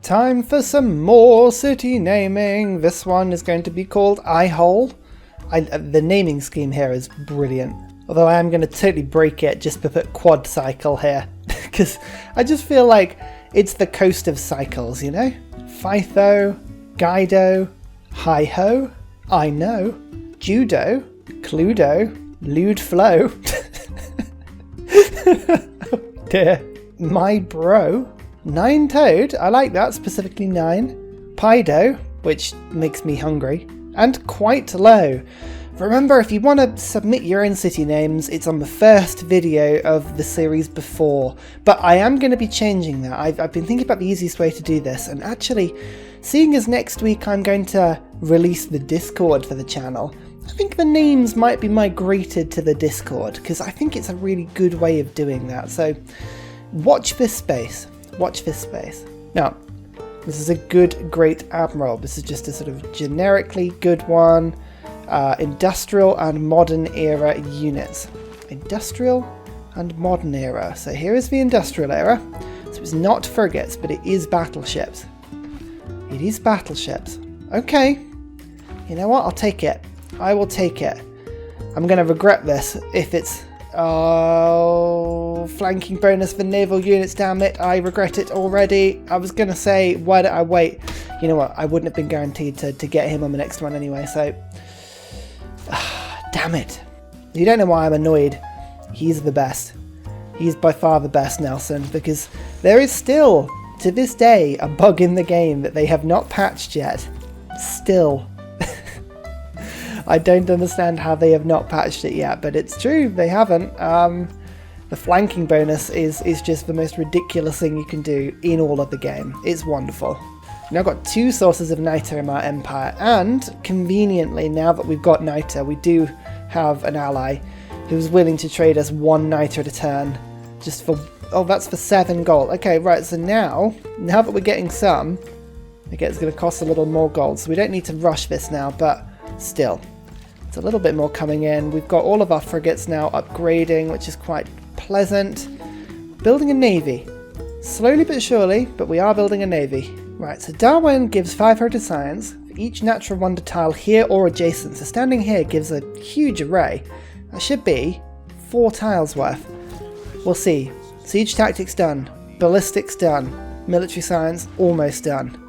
Time for some more city naming. This one is going to be called Eyehole. The naming scheme here is brilliant. Although I am going to totally break it just to put quad cycle here. Because I just feel like it's the coast of cycles, you know? Fytho, Guido, Hi-Ho, I Know, Judo, Cluedo, Lewd Flow. Oh dear. My Bro, Nine Toad, I like that, specifically 9, Pido, which makes me hungry, and Quite Low. Remember, if you want to submit your own city names, it's on the first video of the series before, but I am going to be changing that. I've been thinking about the easiest way to do this, and actually, seeing as next week I'm going to release the Discord for the channel, I think the names might be migrated to the Discord, because I think it's a really good way of doing that, so watch this space. Watch this space. Now, this is a good, great admiral. This is just a sort of generically good one. Industrial and modern era units. Industrial and modern era. So here is the industrial era. So it's not frigates, but it is battleships. It is battleships. Okay. You know what? I'll take it. I will take it. I'm going to regret this if it's... Oh, flanking bonus for naval units, damn it. I regret it already. I was going to say, why did I wait? You know what? I wouldn't have been guaranteed to get him on the next one anyway, so... Damn it. You don't know why I'm annoyed. He's the best. He's by far the best, Nelson, because there is still, to this day, a bug in the game that they have not patched yet. Still. I don't understand how they have not patched it yet, but it's true, they haven't. The flanking bonus is just the most ridiculous thing you can do in all of the game. It's wonderful. Now I've got 2 sources of niter in our empire, and conveniently, now that we've got niter, we do have an ally who's willing to trade us 1 niter at a turn, just for, oh, that's for 7 gold. Okay, right, so now that we're getting some, again, it's going to cost a little more gold, so we don't need to rush this now, but still, it's a little bit more coming in. We've got all of our frigates now upgrading, which is quite pleasant. Building a navy. Slowly but surely, but we are building a navy. Right, so Darwin gives 500 science for each natural wonder tile here or adjacent. So standing here gives a huge array. That should be 4 tiles worth. We'll see. Siege tactics done. Ballistics done. Military science almost done.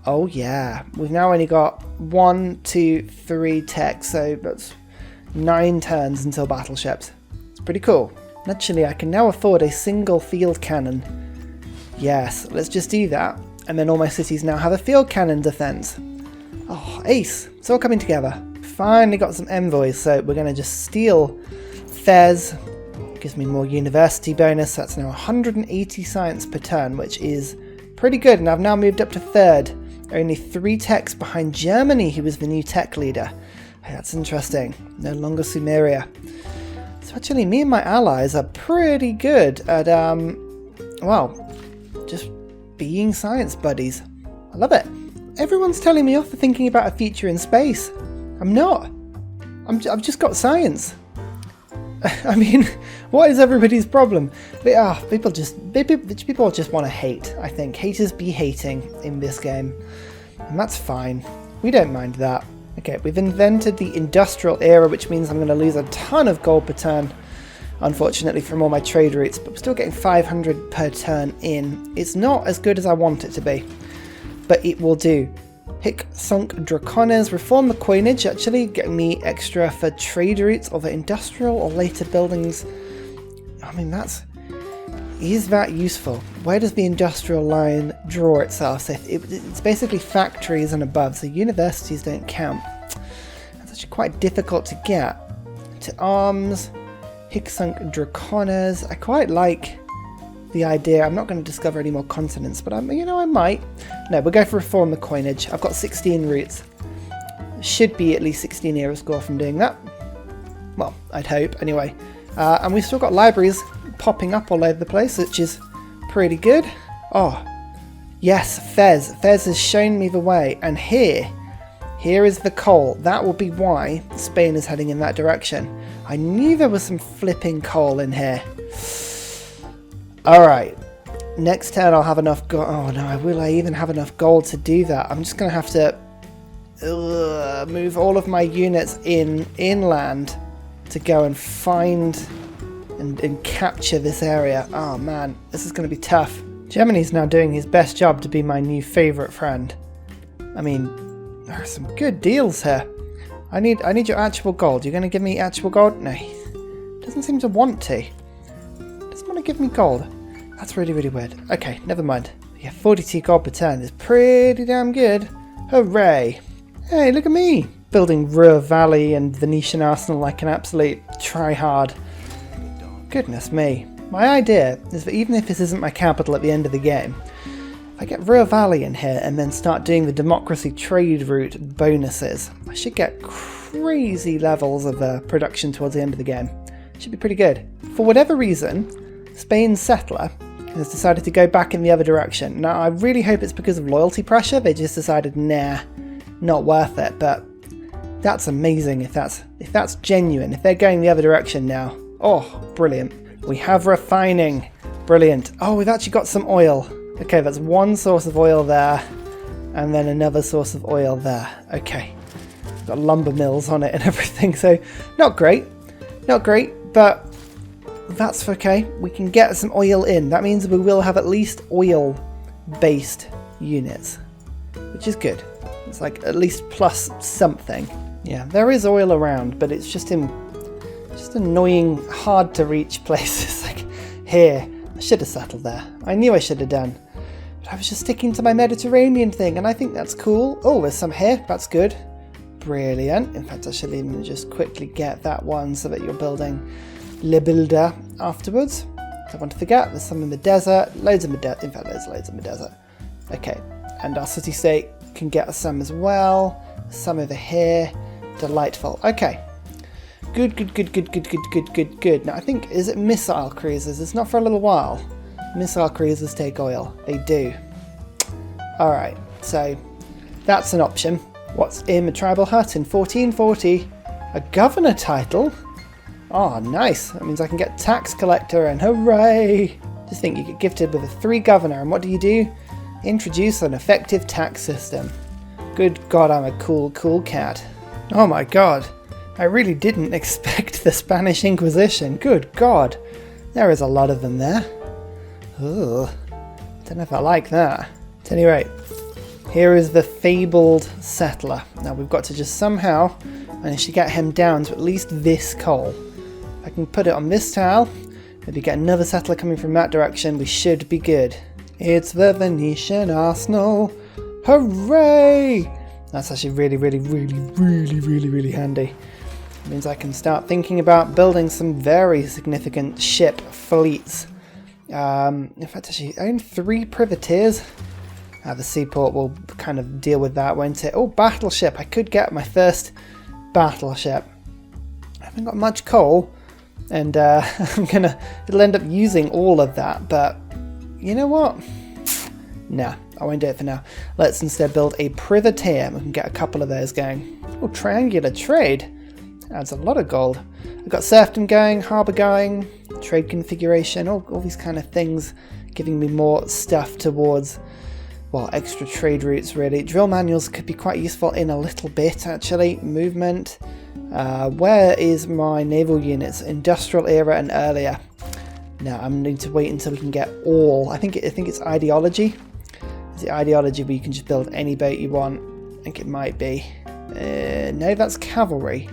Oh yeah, we've now only got 1, 2, 3 tech, so that's 9 turns until battleships. It's pretty cool. Naturally, I can now afford a single field cannon. Yes, let's just do that. And then all my cities now have a field cannon defense. Oh, ace. It's all coming together. Finally got some envoys, so we're going to just steal Fez. Gives me more university bonus. That's now 180 science per turn, which is pretty good. And I've now moved up to 3rd. Only 3 techs behind Germany, who was the new tech leader. Hey, that's interesting. No longer Sumeria. So actually, me and my allies are pretty good at, well, just being science buddies. I love it. Everyone's telling me off for thinking about a future in space. I'm not. I've just got science. I mean, what is everybody's problem? People just want to hate, I think. Haters be hating in this game. And that's fine. We don't mind that. Okay, we've invented the industrial era, which means I'm going to lose a ton of gold per turn, unfortunately, from all my trade routes, but we're still getting 500 per turn in. It's not as good as I want it to be, but it will do. Hic Sunk Dracones, reform the coinage, actually, getting me extra for trade routes or the industrial or later buildings. I mean, is that useful? Where does the industrial line draw itself? So it's basically factories and above, so universities don't count. That's actually quite difficult to get. To arms, Hic Sunk Dracones. I quite like the idea. I'm not going to discover any more continents, but I might. No, we'll go for reform the coinage. I've got 16 routes. Should be at least 16 era score from doing that. Well, I'd hope, anyway. And we've still got libraries popping up all over the place, which is pretty good. Oh, yes, Fez. Fez has shown me the way, and here is the coal. That will be why Spain is heading in that direction. I knew there was some flipping coal in here. Alright, next turn I'll have enough gold. Oh no, will I even have enough gold to do that? I'm just going to have to move all of my units inland to go and find and capture this area. Oh man, this is going to be tough. Germany's now doing his best job to be my new favourite friend. I mean, there are some good deals here. I need your actual gold. You're going to give me actual gold? No, he doesn't seem to want to. Doesn't want to give me gold. That's really, really weird. Okay, never mind. Yeah, 42 gold per turn is pretty damn good. Hooray! Hey, look at me! Building Ruhr Valley and Venetian Arsenal like an absolute try-hard. Goodness me. My idea is that even if this isn't my capital at the end of the game, if I get Ruhr Valley in here and then start doing the democracy trade route bonuses, I should get crazy levels of production towards the end of the game. Should be pretty good. For whatever reason, Spain's settler has decided to go back in the other direction. Now, I really hope it's because of loyalty pressure. They just decided, nah, not worth it. But that's amazing if that's genuine. If they're going the other direction now. Oh, brilliant. We have refining. Brilliant. Oh, we've actually got some oil. Okay, that's one source of oil there. And then another source of oil there. Okay. We've got lumber mills on it and everything. So, not great. Not great, but that's okay. We can get some oil in. That means we will have at least oil-based units, which is good. It's like at least plus something. Yeah, there is oil around, but it's just in annoying, hard to reach places. Like here, I should have settled there. I knew I should have done, but I was just sticking to my Mediterranean thing, and I think that's cool. Oh, there's some here. That's good. Brilliant. In fact, I should even just quickly get that one so that you're building Le Builder afterwards. Don't want to forget, there's some in the desert. Loads in the desert. In fact, there's loads in the desert. Okay, and our city-state can get us some as well. Some over here. Delightful. Okay. Good. Now, I think, is it missile cruisers? It's not for a little while. Missile cruisers take oil. They do. Alright, so that's an option. What's in the tribal hut in 1440? A governor title? Oh, nice. That means I can get tax collector and hooray! Just think you get gifted with a 3 governor, and what do? Introduce an effective tax system. Good God, I'm a cool cat. Oh my God. I really didn't expect the Spanish Inquisition. Good God. There is a lot of them there. Ugh. Don't know if I like that. At any rate, here is the fabled settler. Now we've got to just somehow manage to get him down to at least this coal. If I can put it on this tile, maybe get another settler coming from that direction, we should be good. It's the Venetian Arsenal. Hooray! That's actually really handy. It means I can start thinking about building some very significant ship fleets. In fact, actually, I own 3 privateers. The seaport will kind of deal with that, won't it? Oh, battleship. I could get my first battleship. I haven't got much coal, and it'll end up using all of that, but you know what? Nah, I won't do it for now. Let's instead build a privateer. We can get a couple of those going. Oh, triangular trade. Adds a lot of gold. We've got serfdom going, harbour going, trade configuration, all these kind of things giving me more stuff towards, well, extra trade routes really. Drill manuals could be quite useful in a little bit actually. Movement. Where is my naval units? Industrial era and earlier. Now I'm going to wait until we can get all. I think it's ideology. Is it ideology where you can just build any boat you want? I think it might be. No, that's cavalry.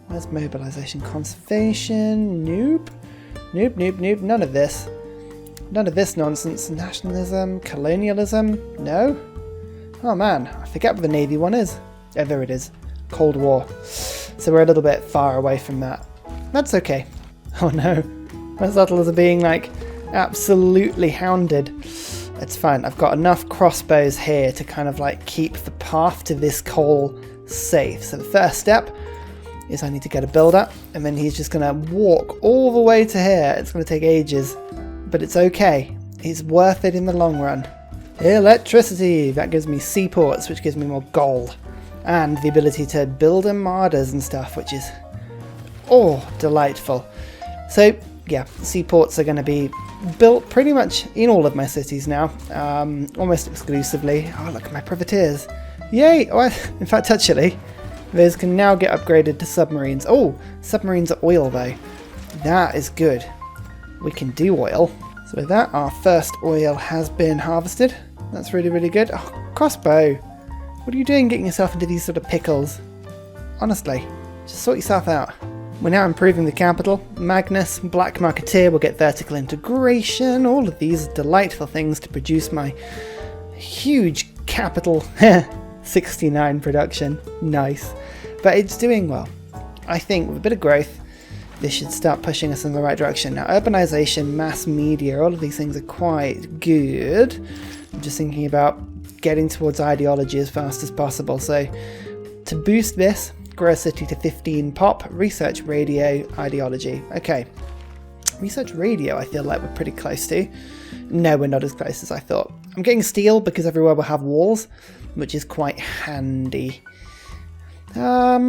Where's mobilization? Conservation? Nope. None of this. None of this nonsense. Nationalism? Colonialism? No? Oh man, I forget what the Navy one is. Oh, there it is. Cold War. So we're a little bit far away from that. That's okay. Oh no. My settlers are being, like, absolutely hounded. It's fine. I've got enough crossbows here to kind of, like, keep the path to this coal safe. So the first step is I need to get a builder, and then he's just going to walk all the way to here. It's going to take ages, but it's okay. It's worth it in the long run. Electricity! That gives me seaports, which gives me more gold, and the ability to build armadas and stuff, which is, oh, delightful. So yeah, seaports are going to be built pretty much in all of my cities now, almost exclusively. Oh, look at my privateers. Yay! Oh, in fact, actually, those can now get upgraded to submarines. Oh, submarines are oil, though. That is good. We can do oil. So with that, our first oil has been harvested. That's really, really good. Oh, crossbow. What are you doing getting yourself into these sort of pickles? Honestly, just sort yourself out. We're now improving the capital. Magnus, Black Marketeer will get vertical integration. All of these delightful things to produce my huge capital. 69 production. Nice. But it's doing well. I think with a bit of growth, this should start pushing us in the right direction. Now, urbanization, mass media, all of these things are quite good. I'm just thinking about getting towards ideology as fast as possible. So to boost this, grow a city to 15 pop, research radio, ideology. Okay, research radio I feel like we're pretty close to. No, we're not as close as I thought. I'm getting steel because everywhere will have walls, which is quite handy. Okay.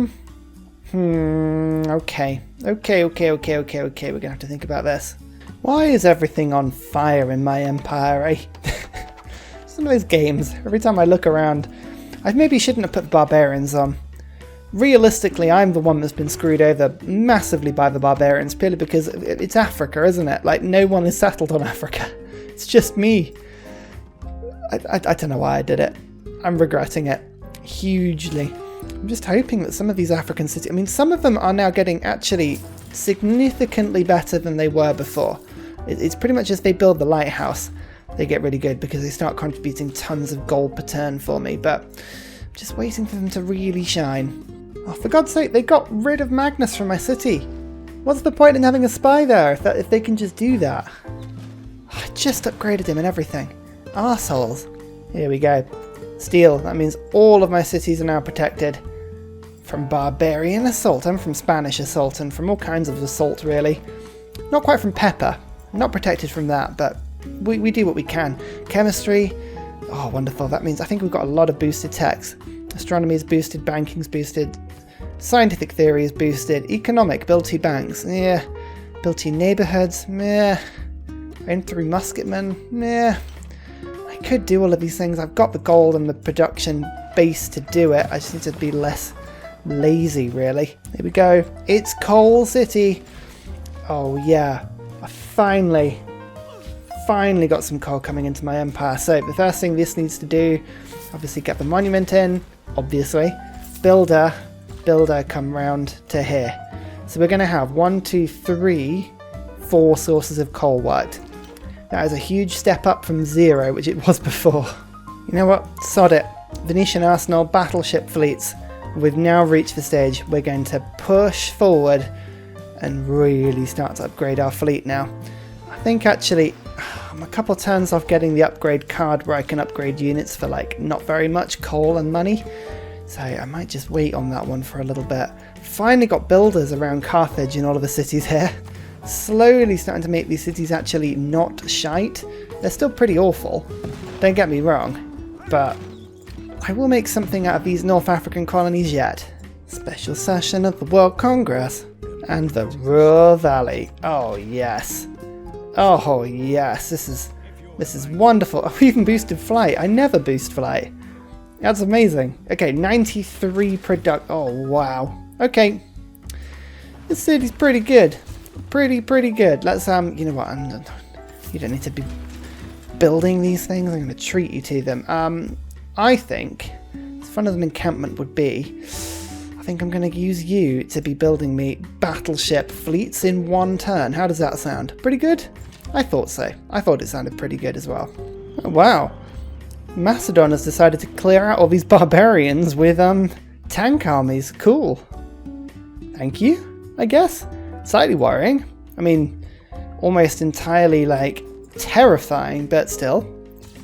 We're gonna have to think about this. Why is everything on fire in my empire, eh? Some of those games, every time I look around, I maybe shouldn't have put barbarians on. Realistically, I'm the one that's been screwed over massively by the barbarians, purely because it's Africa, isn't it? Like, no one is settled on Africa. It's just me. I don't know why I did it. I'm regretting it hugely. I'm just hoping that some of these African cities, I mean, some of them are now getting actually significantly better than they were before. It's pretty much as they build the lighthouse, they get really good because they start contributing tons of gold per turn for me, but I'm just waiting for them to really shine. Oh, for God's sake, they got rid of Magnus from my city. What's the point in having a spy there if they can just do that? I just upgraded him and everything. Arseholes. Here we go. Steel. That means all of my cities are now protected from barbarian assault and from Spanish assault and from all kinds of assault, really. Not quite from pepper. Not protected from that, but we do what we can. Chemistry. Oh, wonderful. That means I think we've got a lot of boosted techs. Astronomy is boosted. Banking's boosted. Scientific theory is boosted. Economic. Build 2 banks. Yeah. Build 2 neighborhoods. Meh. Aim 3 musketmen. Meh. I could do all of these things. I've got the gold and the production base to do it. I just need to be less lazy, really. Here we go. It's Coal City. Oh, yeah. I finally got some coal coming into my empire. So the first thing this needs to do, obviously get the monument in, obviously. Builder, come round to here. So we're going to have 1, 2, 3, 4 sources of coal worked. That is a huge step up from 0, which it was before. You know what? Sod it. Venetian arsenal, battleship fleets. We've now reached the stage. We're going to push forward and really start to upgrade our fleet now. I think actually I'm a couple turns off getting the upgrade card where I can upgrade units for like not very much coal and money. So I might just wait on that one for a little bit. Finally got builders around Carthage in all of the cities here. Slowly starting to make these cities actually not shite. They're still pretty awful, don't get me wrong, but I will make something out of these North African colonies yet. Special session of the World Congress and the Ruhr Valley. Oh yes. Oh yes, this is wonderful. Oh, we even boosted flight. I never boost flight. That's amazing. Okay, 93 product. Oh wow. Okay, this city's pretty good. Pretty good. Let's you know what? You don't need to be building these things. I'm going to treat you to them. I think as fun as an encampment would be, I think I'm going to use you to be building me battleship fleets in 1 turn. How does that sound? Pretty good? I thought so. I thought it sounded pretty good as well. Oh, wow. Macedon has decided to clear out all these barbarians with tank armies. Cool. Thank you, I guess. Slightly worrying. I mean, almost entirely like terrifying, but still.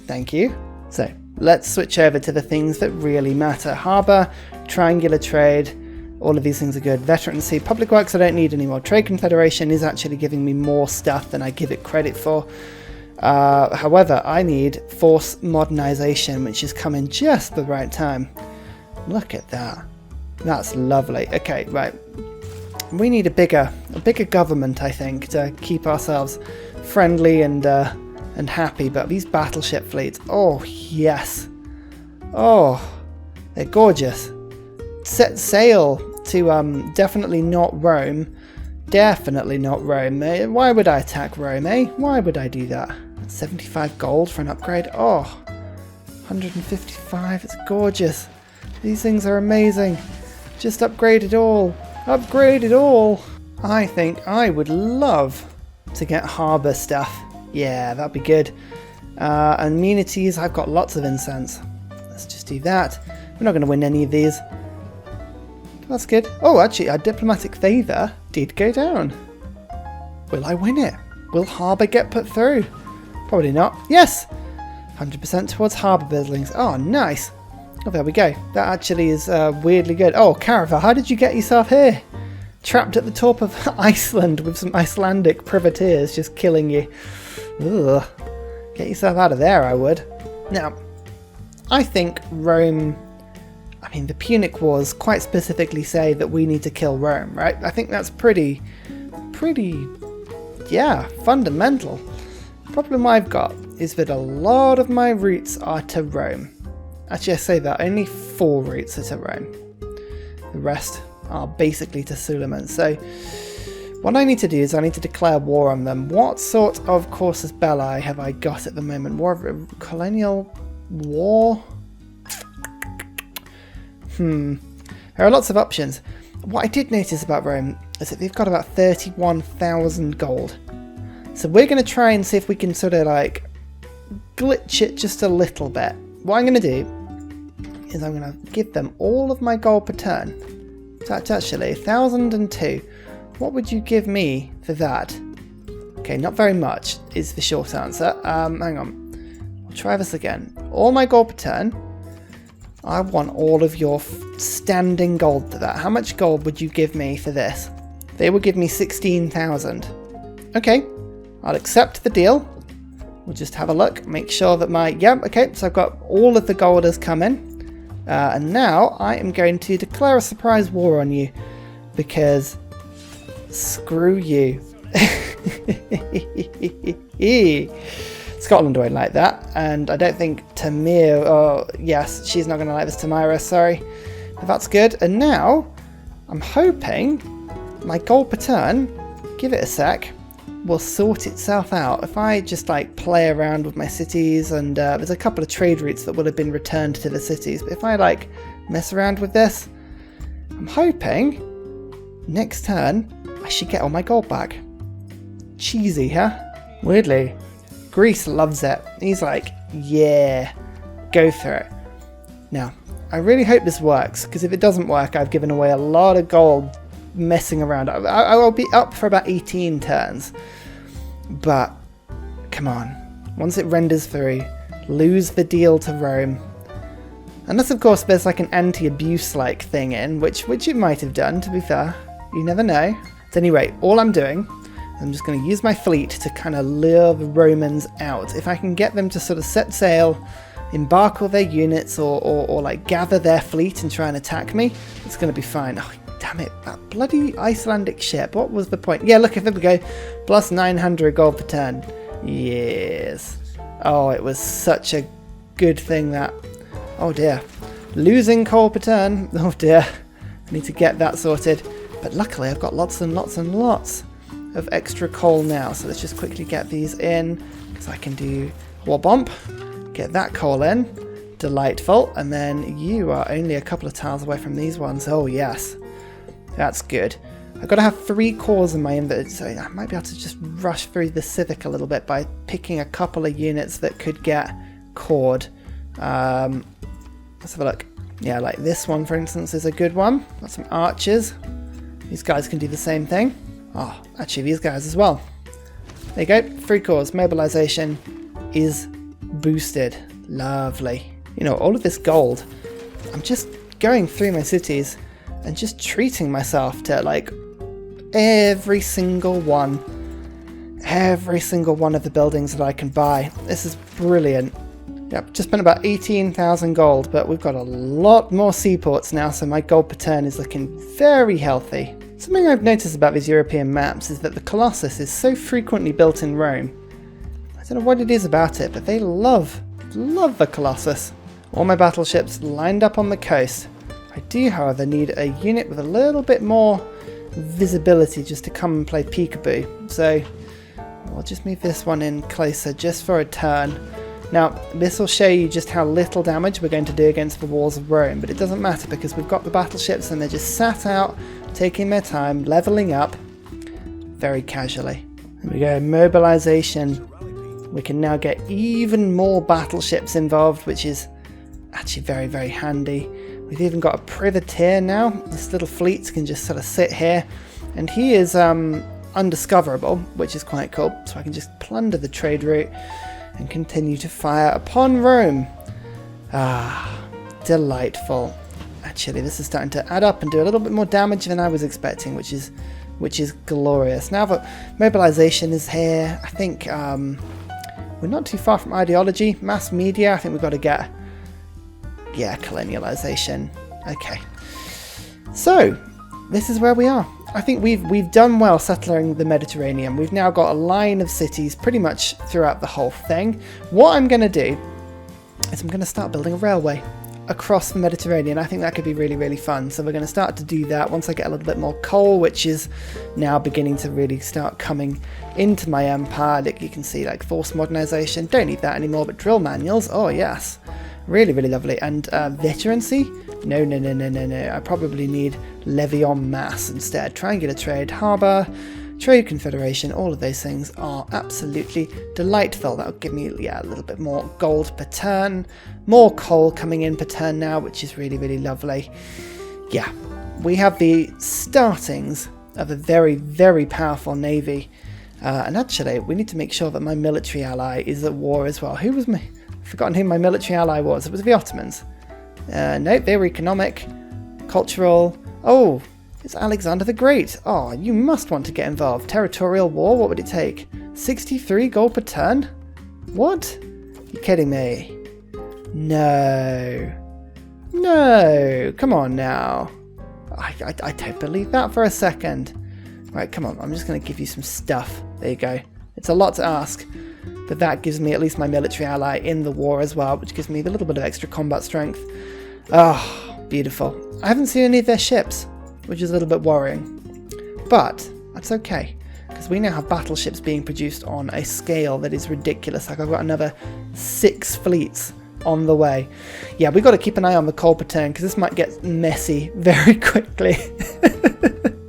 Thank you. So let's switch over to the things that really matter. Harbour, triangular trade, all of these things are good. Veterancy, public works I don't need anymore. Trade Confederation is actually giving me more stuff than I give it credit for. However, I need force modernization, which is coming just the right time. Look at that. That's lovely. Okay, right. We need a bigger government, I think, to keep ourselves friendly and happy. But these battleship fleets, oh yes, oh, they're gorgeous. Set sail to definitely not Rome. Definitely not Rome. Why would I attack Rome, eh? Why would I do that? 75 gold for an upgrade. Oh, 155. It's gorgeous. These things are amazing. Just upgrade it all. Upgrade it all. I think I would love to get harbour stuff. Yeah, that'd be good. Amenities. I've got lots of incense. Let's just do that. We're not going to win any of these. That's good. Oh, actually, our diplomatic favour did go down. Will I win it? Will harbour get put through? Probably not. Yes! 100% towards harbour buildings. Oh, nice. Oh, there we go. That actually is weirdly good. Oh, Caravel, how did you get yourself here? Trapped at the top of Iceland with some Icelandic privateers just killing you. Ugh. Get yourself out of there, I would. Now, I think Rome... I mean, the Punic Wars quite specifically say that we need to kill Rome, right? I think that's pretty, yeah, fundamental. The problem I've got is that a lot of my routes are to Rome. Actually, I say that, only 4 routes are to Rome. The rest are basically to Suleiman. So, what I need to do is I need to declare war on them. What sort of casus belli have I got at the moment? War of colonial war? There are lots of options. What I did notice about Rome is that they've got about 31,000 gold. So we're going to try and see if we can sort of like glitch it just a little bit. What I'm going to do is I'm going to give them all of my gold per turn. So that's actually 1,002. What would you give me for that? Okay, not very much is the short answer. Hang on. I'll try this again. All my gold per turn. I want all of your standing gold for that. How much gold would you give me for this? They will give me 16,000. Okay, I'll accept the deal. We'll just have a look, make sure that okay, so I've got all of the gold has come in. And now I am going to declare a surprise war on you because screw you. Scotland won't like that, and I don't think Tamir, oh yes, she's not going to like this, Tamira, sorry. But that's good, and now I'm hoping my gold per turn, give it a sec, will sort itself out. If I just like play around with my cities, and there's a couple of trade routes that will have been returned to the cities, but if I like mess around with this, I'm hoping next turn I should get all my gold back. Cheesy, huh? Weirdly. Greece loves it. He's like, yeah, go for it. Now, I really hope this works, because if it doesn't work, I've given away a lot of gold messing around. I will be up for about 18 turns. But, come on. Once it renders through, lose the deal to Rome. Unless, of course, there's like an anti-abuse-like thing in, which it might have done, to be fair. You never know. At any rate, all I'm doing... I'm just going to use my fleet to kind of lure the Romans out. If I can get them to sort of set sail, embark all their units, or like gather their fleet and try and attack me, it's going to be fine. Oh, damn it. That bloody Icelandic ship. What was the point? Yeah, look, there we go. Plus 900 gold per turn. Yes. Oh, it was such a good thing that... Oh, dear. Losing coal per turn. Oh, dear. I need to get that sorted. But luckily, I've got lots and lots and lots of extra coal now, so let's just quickly get these in, because I can do war bomb, get that coal in, delightful, and then you are only a couple of tiles away from these ones. Oh yes, that's good. I've got to have 3 cores in my inventory, so I might be able to just rush through the civic a little bit by picking a couple of units that could get cored. Let's have a look. Yeah, like this one for instance is a good one. Got some archers. These guys can do the same thing. Oh, actually these guys as well. There you go, 3 cores. Mobilization is boosted. Lovely. You know, all of this gold, I'm just going through my cities and just treating myself to like every single one of the buildings that I can buy. This is brilliant. Yep, just spent about 18,000 gold, but we've got a lot more seaports now, so my gold per turn is looking very healthy. Something I've noticed about these European maps is that the Colossus is so frequently built in Rome. I don't know what it is about it, but they love the Colossus. All my battleships lined up on the coast. I do, however, need a unit with a little bit more visibility just to come and play peekaboo. So we'll just move this one in closer just for a turn. Now, this will show you just how little damage we're going to do against the walls of Rome, but it doesn't matter because we've got the battleships and they're just sat out, taking their time, leveling up very casually. There we go, mobilization. We can now get even more battleships involved, which is actually very, very handy. We've even got a privateer now. This little fleet can just sort of sit here, and he is undiscoverable, which is quite cool, so I can just plunder the trade route and continue to fire upon Rome. Ah, delightful. Actually, this is starting to add up and do a little bit more damage than I was expecting, which is glorious. Now that mobilization is here, I think we're not too far from ideology. Mass media, I think we've got to get, yeah, colonialization. Okay. So, this is where we are. I think we've done well settling the Mediterranean. We've now got a line of cities pretty much throughout the whole thing. What I'm going to do is I'm going to start building a railway across the Mediterranean. I think that could be really, really fun. So we're going to start to do that once I get a little bit more coal, which is now beginning to really start coming into my empire. Like you can see, like force modernization. Don't need that anymore, but drill manuals. Oh yes, really, really lovely. And veterancy. No. I probably need levy en masse instead. Triangular trade, harbour, trade confederation. All of those things are absolutely delightful. That'll give me, yeah, a little bit more gold per turn, more coal coming in per turn now, which is really, really lovely. Yeah, we have the startings of a very, very powerful navy. And actually, we need to make sure that my military ally is at war as well. Who was my... I've forgotten who my military ally was. It was the Ottomans. No, they were economic, cultural. Oh, it's Alexander the Great. Oh, you must want to get involved. Territorial war, what would it take? 63 gold per turn? What? You're kidding me. No. No, come on now. I don't believe that for a second. Right, come on, I'm just going to give you some stuff. There you go. It's a lot to ask, but that gives me at least my military ally in the war as well, which gives me a little bit of extra combat strength. Oh, beautiful. I haven't seen any of their ships, which is a little bit worrying. But that's okay, because we now have battleships being produced on a scale that is ridiculous. Like I've got another 6 fleets on the way. Yeah, we've got to keep an eye on the coal per turn, because this might get messy very quickly.